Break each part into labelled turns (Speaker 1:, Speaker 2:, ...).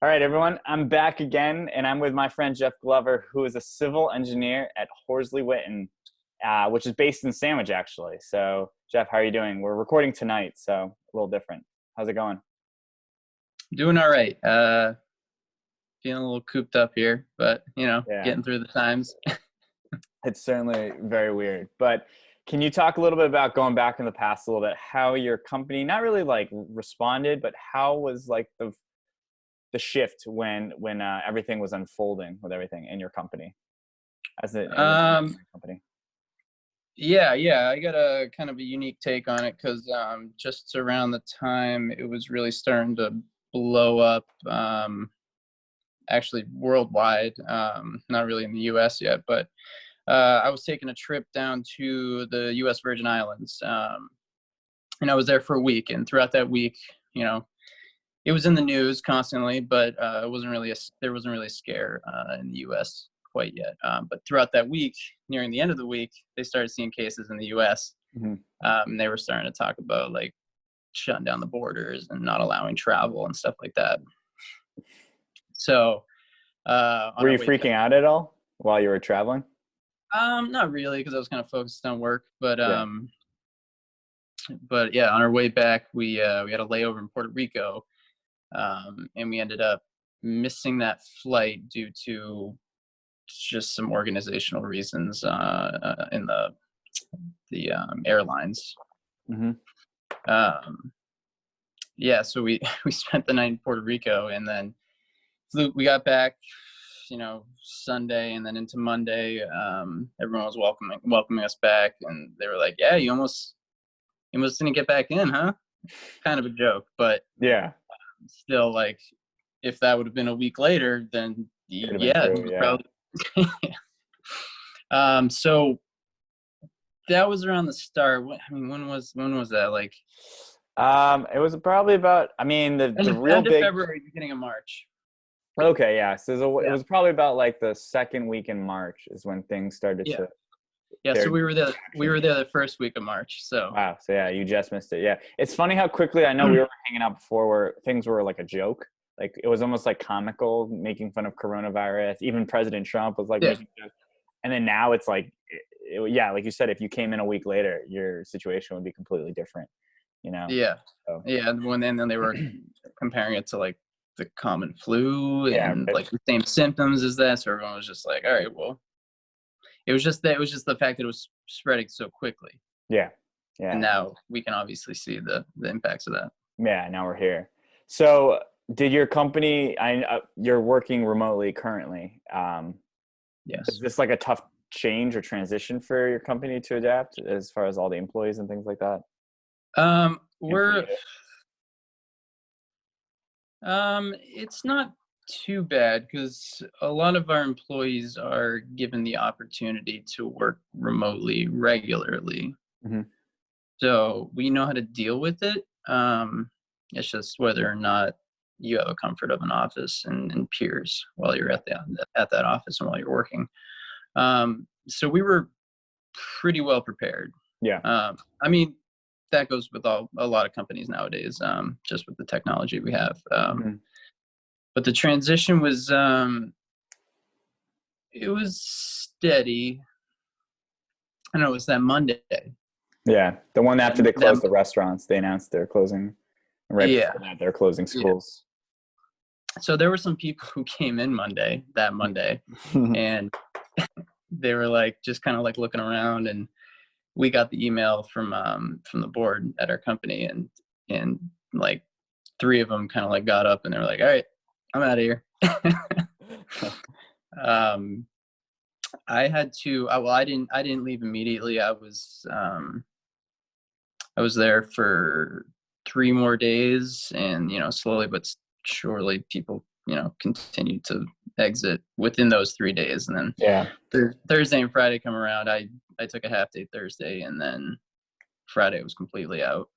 Speaker 1: All right, everyone. I'm back again, and I'm with my friend Geoff Glover, who is a civil engineer at Horsley Whitten, which is based in Sandwich, actually. So, Geoff, how are you doing? We're recording tonight, so a little different. How's it going?
Speaker 2: Doing all right. Feeling a little cooped up here, but
Speaker 1: Yeah,
Speaker 2: getting through the times.
Speaker 1: it's certainly very weird. But can you talk a little bit about going back in the past a little bit, how your company not really like responded, but how was like the shift when everything was unfolding with everything in your company as an
Speaker 2: Um,
Speaker 1: engineering company?
Speaker 2: yeah, I got a kind of a unique take on it because just around the time it was really starting to blow up, actually worldwide, not really in the U.S. yet, but I was taking a trip down to the U.S. Virgin Islands, and I was there for a week. And throughout that week, you know, it was in the news constantly, but it wasn't really there wasn't really a scare in the U.S. quite yet. But throughout that week, nearing the end of the week, they started seeing cases in the U.S.
Speaker 1: Hmm.
Speaker 2: And they were starting to talk about like shutting down the borders and not allowing travel and stuff like that. So on
Speaker 1: Were
Speaker 2: our
Speaker 1: you
Speaker 2: way back,
Speaker 1: freaking out at all while you were traveling?
Speaker 2: not really because I was kind of focused on work,
Speaker 1: Yeah.
Speaker 2: but yeah, on our way back, we had a layover in Puerto Rico, and we ended up missing that flight due to just some organizational reasons in the airlines.
Speaker 1: Hmm.
Speaker 2: Um, yeah, so we we spent the night in Puerto Rico, and then we got back, Sunday, and then into Monday. Everyone was welcoming us back, and they were like, "Yeah, you almost didn't get back in, huh?" Kind of a joke, but
Speaker 1: Yeah,
Speaker 2: still, like, if that would have been a week later, then
Speaker 1: could have been
Speaker 2: yeah,
Speaker 1: true. Yeah.
Speaker 2: probably. So that was around the start. When was that? Like
Speaker 1: It was probably about. I mean, the real
Speaker 2: end of
Speaker 1: big.
Speaker 2: February, beginning of March.
Speaker 1: Okay, yeah. So it
Speaker 2: Yeah,
Speaker 1: was probably about like the second week in March is when things started
Speaker 2: yeah,
Speaker 1: to
Speaker 2: yeah. So
Speaker 1: their
Speaker 2: we were there. We
Speaker 1: traction.
Speaker 2: were there the first week of March. So
Speaker 1: Wow. So yeah, you just missed it. Yeah, it's funny how quickly I know we were hanging out before where things were like a joke. Like it was almost like comical, making fun of coronavirus. Even President Trump was like
Speaker 2: yeah,
Speaker 1: making jokes. And then now it's like, yeah, like you said, if you came in a week later, your situation would be completely different. You know.
Speaker 2: yeah,
Speaker 1: So
Speaker 2: yeah. And then they were comparing it to like the common flu
Speaker 1: yeah,
Speaker 2: and
Speaker 1: right.
Speaker 2: like the same symptoms as that. So everyone was just like, all right, well, it was just the fact that it was spreading so quickly,
Speaker 1: Yeah,
Speaker 2: and
Speaker 1: yeah,
Speaker 2: now we can obviously see the impacts of that.
Speaker 1: yeah. Now we're here. So, did your company? You're working remotely currently. Is
Speaker 2: Yes.
Speaker 1: this like a tough change or transition for your company to adapt, as far as all the employees and things like that, and for
Speaker 2: We're
Speaker 1: you?
Speaker 2: It's not too bad because a lot of our employees are given the opportunity to work remotely regularly.
Speaker 1: Hmm.
Speaker 2: So we know how to deal with it. It's just whether or not you have a comfort of an office and peers while you're at that office and while you're working. So we were pretty well prepared.
Speaker 1: Yeah.
Speaker 2: I mean, that goes with a lot of companies nowadays, just with the technology we have.
Speaker 1: Hmm.
Speaker 2: But the transition was it was steady. I know it was that Monday.
Speaker 1: Yeah, the one
Speaker 2: That,
Speaker 1: after they
Speaker 2: that
Speaker 1: closed the restaurants, they announced they're closing, and right
Speaker 2: yeah,
Speaker 1: before that, they're closing
Speaker 2: yeah.
Speaker 1: schools.
Speaker 2: So there were some people who came in that Monday, and they were like just kind of like looking around, and we got the email from the board at our company, and like three of them kind of like got up and they were like, "All right, I'm out of here." um, I had to. Well, I didn't leave immediately. I was there for 3 more days, and slowly but surely, people continued to exit within those 3 days, and then
Speaker 1: Yeah.
Speaker 2: Thursday and Friday come around. I took a half day Thursday, and then Friday was completely out,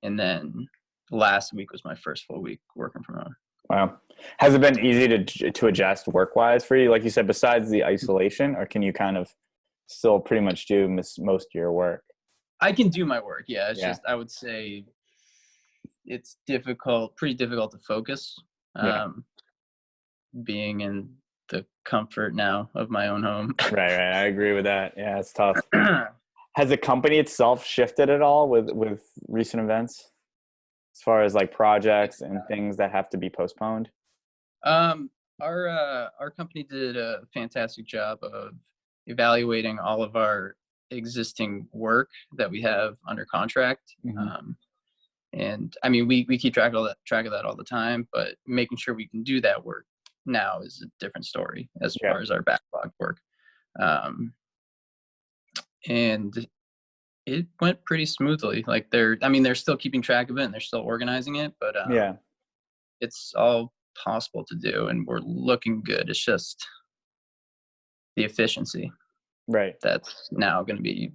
Speaker 2: and then last week was my first full week working from home.
Speaker 1: Wow. Has it been easy to adjust work wise for you? Like you said, besides the isolation, or can you kind of still pretty much do most of your work?
Speaker 2: I can do my work. Yeah, it's
Speaker 1: Yeah.
Speaker 2: just I would say it's pretty difficult to focus.
Speaker 1: Yeah.
Speaker 2: being in the comfort now of my own home.
Speaker 1: Right. I agree with that. Yeah, it's tough. Has the company itself shifted at all with recent events as far as like projects and things that have to be postponed?
Speaker 2: Um, our company did a fantastic job of evaluating all of our existing work that we have under contract.
Speaker 1: Mm-hmm.
Speaker 2: And I mean, we keep track of that all the time, but making sure we can do that work now is a different story as
Speaker 1: Yeah.
Speaker 2: far as our backlog work. Um, and it went pretty smoothly. Like they're still keeping track of it and they're still organizing it, but
Speaker 1: Yeah.
Speaker 2: it's all possible to do and we're looking good. It's just the efficiency
Speaker 1: Right.
Speaker 2: that's now going to be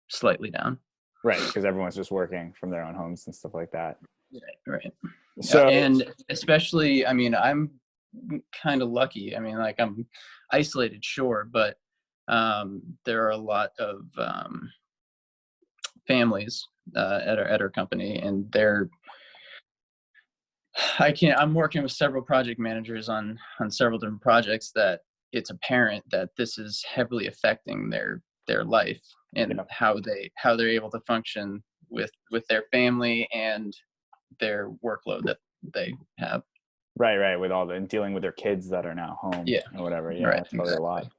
Speaker 2: slightly down.
Speaker 1: Right. Because everyone's just working from their own homes and stuff like that.
Speaker 2: Right. Yeah,
Speaker 1: So
Speaker 2: and especially, I mean, I'm kind of lucky. I mean, like I'm isolated, sure, but there are a lot of families at our company, and I'm working with several project managers on several different projects that it's apparent that this is heavily affecting their life and
Speaker 1: yeah.
Speaker 2: how they're able to function with their family and their workload that they have.
Speaker 1: Right. With all the and dealing with their kids that are now home
Speaker 2: Yeah.
Speaker 1: or whatever. Yeah,
Speaker 2: Right.
Speaker 1: that's probably
Speaker 2: Exactly.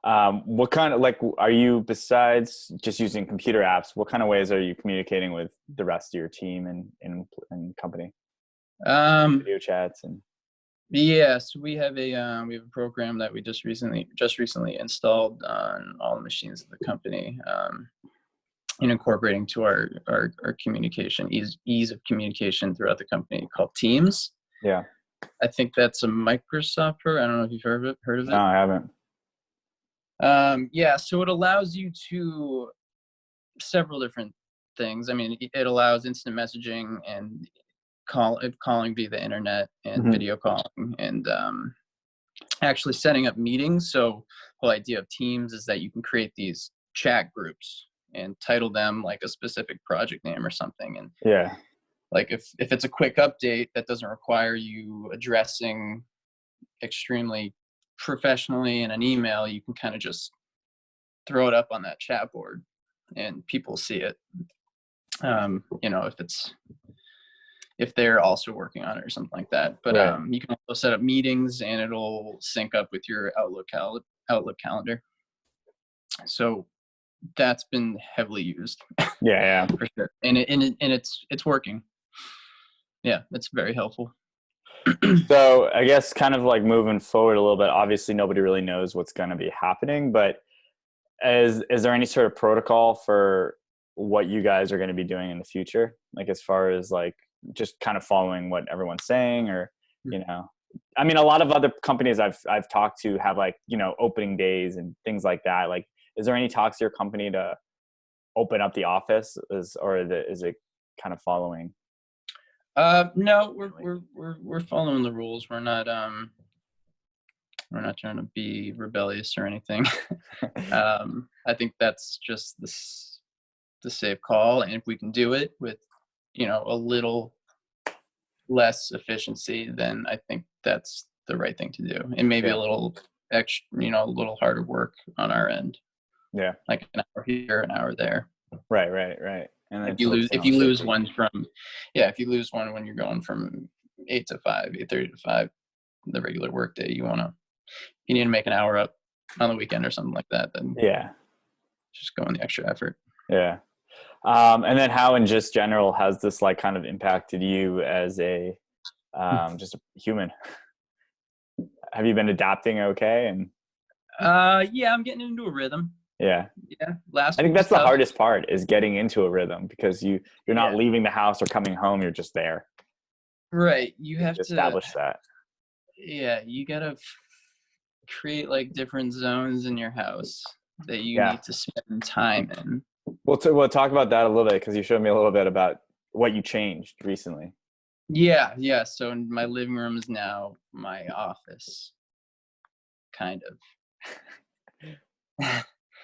Speaker 1: a lot. What kind of like are you, besides just using computer apps, what kind of ways are you communicating with the rest of your team and company?
Speaker 2: Um,
Speaker 1: Video chats and
Speaker 2: yes, we have a program that we just recently installed on all the machines of the company, and incorporating to our communication ease of communication throughout the company called Teams.
Speaker 1: yeah.
Speaker 2: I think that's a Microsoft program. I don't know if you've heard of
Speaker 1: No,
Speaker 2: it.
Speaker 1: I haven't.
Speaker 2: Yeah, so it allows you to several different things. I mean, it allows instant messaging and calling via the internet and
Speaker 1: Mm-hmm.
Speaker 2: video calling and actually setting up meetings. So the whole idea of Teams is that you can create these chat groups and title them like a specific project name or something. And
Speaker 1: Yeah.
Speaker 2: like if it's a quick update that doesn't require you addressing extremely professionally in an email, you can kind of just throw it up on that chat board and people see it. If they're also working on it or something like that. But
Speaker 1: Right.
Speaker 2: you can also set up meetings and it'll sync up with your Outlook calendar. So that's been heavily used
Speaker 1: Yeah.
Speaker 2: for sure, and it's working. Yeah, it's very helpful.
Speaker 1: So I guess kind of like moving forward a little bit, obviously nobody really knows what's going to be happening, but is there any sort of protocol for what you guys are going to be doing in the future? Like as far as like just kind of following what everyone's saying or, I mean, a lot of other companies I've talked to have like, opening days and things like that. Like, is there any talks to your company to open up the office is it kind of following?
Speaker 2: No, we're following the rules. We're not trying to be rebellious or anything. I think that's just the safe call, and if we can do it with a little less efficiency, then I think that's the right thing to do, and maybe
Speaker 1: Yeah.
Speaker 2: a little extra, a little harder work on our end,
Speaker 1: Yeah.
Speaker 2: like an hour here, an hour there.
Speaker 1: Right. And then
Speaker 2: If you lose one if you lose one when you're going from 8:30 to 5, the regular work day, you need to make an hour up on the weekend or something like that, then
Speaker 1: Yeah.
Speaker 2: just go in the extra effort.
Speaker 1: Yeah. And then how in just general has this like kind of impacted you as a just a human? Have you been adapting okay? And
Speaker 2: Yeah, I'm getting into a rhythm.
Speaker 1: yeah.
Speaker 2: Yeah, last
Speaker 1: I think
Speaker 2: week was
Speaker 1: that's the
Speaker 2: tough.
Speaker 1: hardest part is getting into a rhythm because you're not leaving the house or coming home, you're just there.
Speaker 2: Right. You have to
Speaker 1: establish that.
Speaker 2: Yeah, you gotta create like different zones in your house that you
Speaker 1: Yeah.
Speaker 2: need to spend time in.
Speaker 1: We'll talk about that a little bit because you showed me a little bit about what you changed recently.
Speaker 2: Yeah. So my living room is now my office, kind of.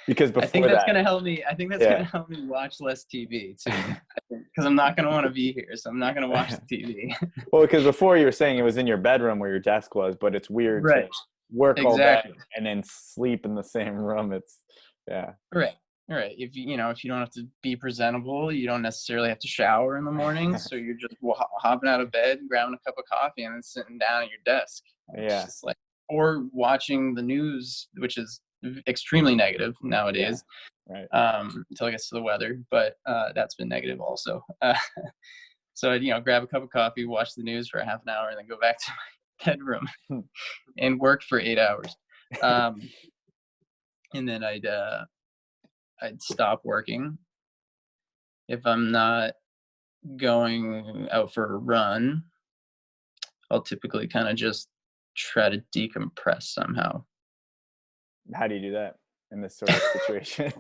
Speaker 1: Because
Speaker 2: I think
Speaker 1: before
Speaker 2: that's
Speaker 1: that,
Speaker 2: gonna help me. I think that's gonna
Speaker 1: yeah.
Speaker 2: help me watch less TV too, because I'm not gonna want to be here, so I'm not gonna watch the TV.
Speaker 1: Well, because before you were saying it was in your bedroom where your desk was, but it's weird to
Speaker 2: Right.
Speaker 1: work all day
Speaker 2: Exactly.
Speaker 1: and then sleep in the same room. It's yeah.
Speaker 2: Right. Right. If if you don't have to be presentable, you don't necessarily have to shower in the morning, so you're just hopping out of bed, grabbing a cup of coffee, and then sitting down at your desk. It's
Speaker 1: Yeah.
Speaker 2: just like, or watching the news, which is extremely negative
Speaker 1: Yeah.
Speaker 2: nowadays.
Speaker 1: Right.
Speaker 2: Until it gets to the weather, but that's been negative also. So I'd grab a cup of coffee, watch the news for a half an hour, and then go back to my bedroom and work for 8 hours. Um, and then I'd stop working if I'm not going out for a run. I'll typically kind of just try to decompress somehow.
Speaker 1: How do you do that in this sort of situation?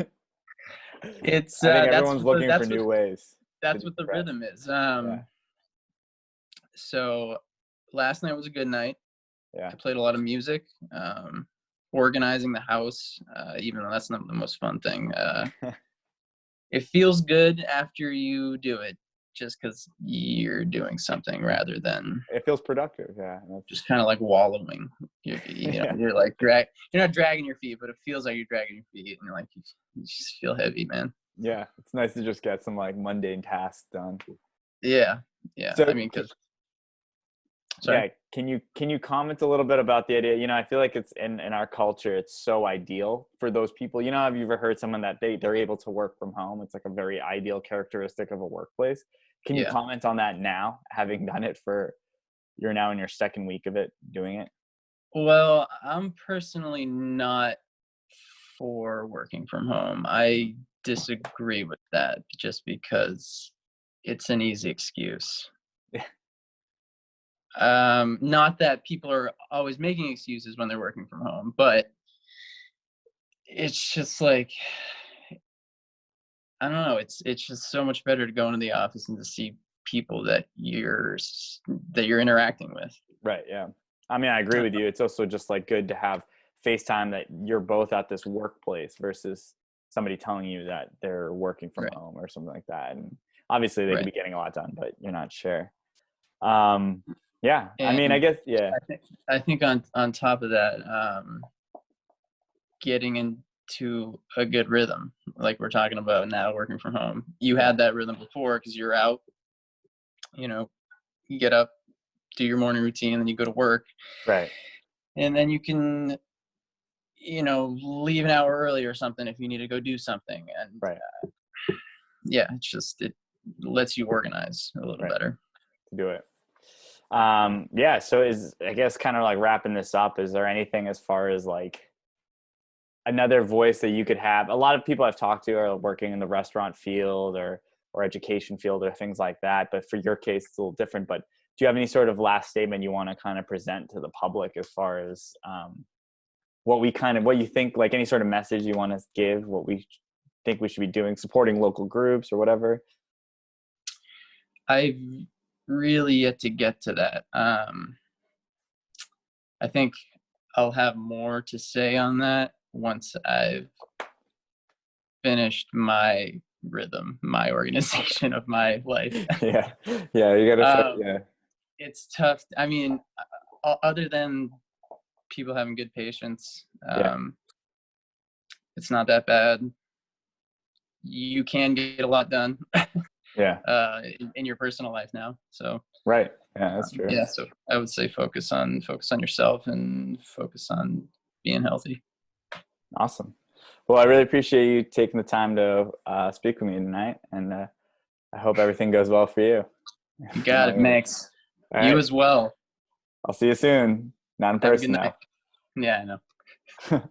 Speaker 2: It's
Speaker 1: I think
Speaker 2: that's
Speaker 1: everyone's
Speaker 2: what the,
Speaker 1: looking for new ways to
Speaker 2: that's what the
Speaker 1: decompress.
Speaker 2: rhythm is.
Speaker 1: Yeah.
Speaker 2: So last night was a good night.
Speaker 1: Yeah.
Speaker 2: I played a lot of music, organizing the house, even though that's not the most fun thing. It feels good after you do it, just because you're doing something rather than
Speaker 1: It feels productive. Yeah.
Speaker 2: just kind of like wallowing.
Speaker 1: Yeah.
Speaker 2: You're like you're not dragging your feet, but it feels like you're dragging your feet, and you're like you just feel heavy, man.
Speaker 1: Yeah. It's nice to just get some like mundane tasks done.
Speaker 2: Yeah, yeah. I
Speaker 1: So
Speaker 2: mean, because sorry.
Speaker 1: yeah, can you comment a little bit about the idea? I feel like it's in our culture, it's so ideal for those people. Have you ever heard someone that they're able to work from home? It's like a very ideal characteristic of a workplace. Can you
Speaker 2: Yeah.
Speaker 1: comment on that now, having done it you're now in your second week of it doing it?
Speaker 2: Well, I'm personally not for working from home. I disagree with that just because it's an easy excuse.
Speaker 1: Yeah.
Speaker 2: Not that people are always making excuses when they're working from home, but it's just like I don't know. It's just so much better to go into the office and to see people that you're interacting with.
Speaker 1: Right. Yeah. I mean, I agree with you. It's also just like good to have FaceTime that you're both at this workplace versus somebody telling you that they're working from
Speaker 2: Right.
Speaker 1: home or something like that. And obviously they could be
Speaker 2: Right.
Speaker 1: getting a lot done, but you're not sure. Yeah. I mean, I
Speaker 2: And
Speaker 1: guess, yeah.
Speaker 2: I think on top of that, getting into a good rhythm, like we're talking about now, working from home. You
Speaker 1: Yeah.
Speaker 2: had that rhythm before because you're out. You get up, do your morning routine, and then you go to work,
Speaker 1: Right.
Speaker 2: and then you can leave an hour early or something if you need to go do something. And
Speaker 1: Right.
Speaker 2: yeah, it lets you organize a little
Speaker 1: Right.
Speaker 2: better.
Speaker 1: To do it. Yeah. So I guess kind of like wrapping this up, is there anything as far as like another voice that you could have? A lot of people I've talked to are working in the restaurant field or education field or things like that. But for your case, it's a little different. But do you have any sort of last statement you want to kind of present to the public as far as what you think, like any sort of message you want to give, what we think we should be doing, supporting local groups or whatever?
Speaker 2: I've really yet to get to that. I think I'll have more to say on that once I've finished my rhythm, my organization of my life.
Speaker 1: Yeah. Yeah. You gotta say,
Speaker 2: um,
Speaker 1: yeah.
Speaker 2: it's tough. I mean, other than people having good patience,
Speaker 1: Yeah.
Speaker 2: it's not that bad. You can get a lot done
Speaker 1: Yeah.
Speaker 2: in your personal life now. So
Speaker 1: Right. Yeah, that's true.
Speaker 2: yeah, so I would say focus on yourself and focus on being healthy.
Speaker 1: Awesome. Well, I really appreciate you taking the time to speak with me tonight, and I hope everything goes well for you.
Speaker 2: You got it, Max.
Speaker 1: All
Speaker 2: You
Speaker 1: right.
Speaker 2: as well.
Speaker 1: I'll see you soon. Not in
Speaker 2: Have a good
Speaker 1: person
Speaker 2: night.
Speaker 1: though.
Speaker 2: Yeah, I know.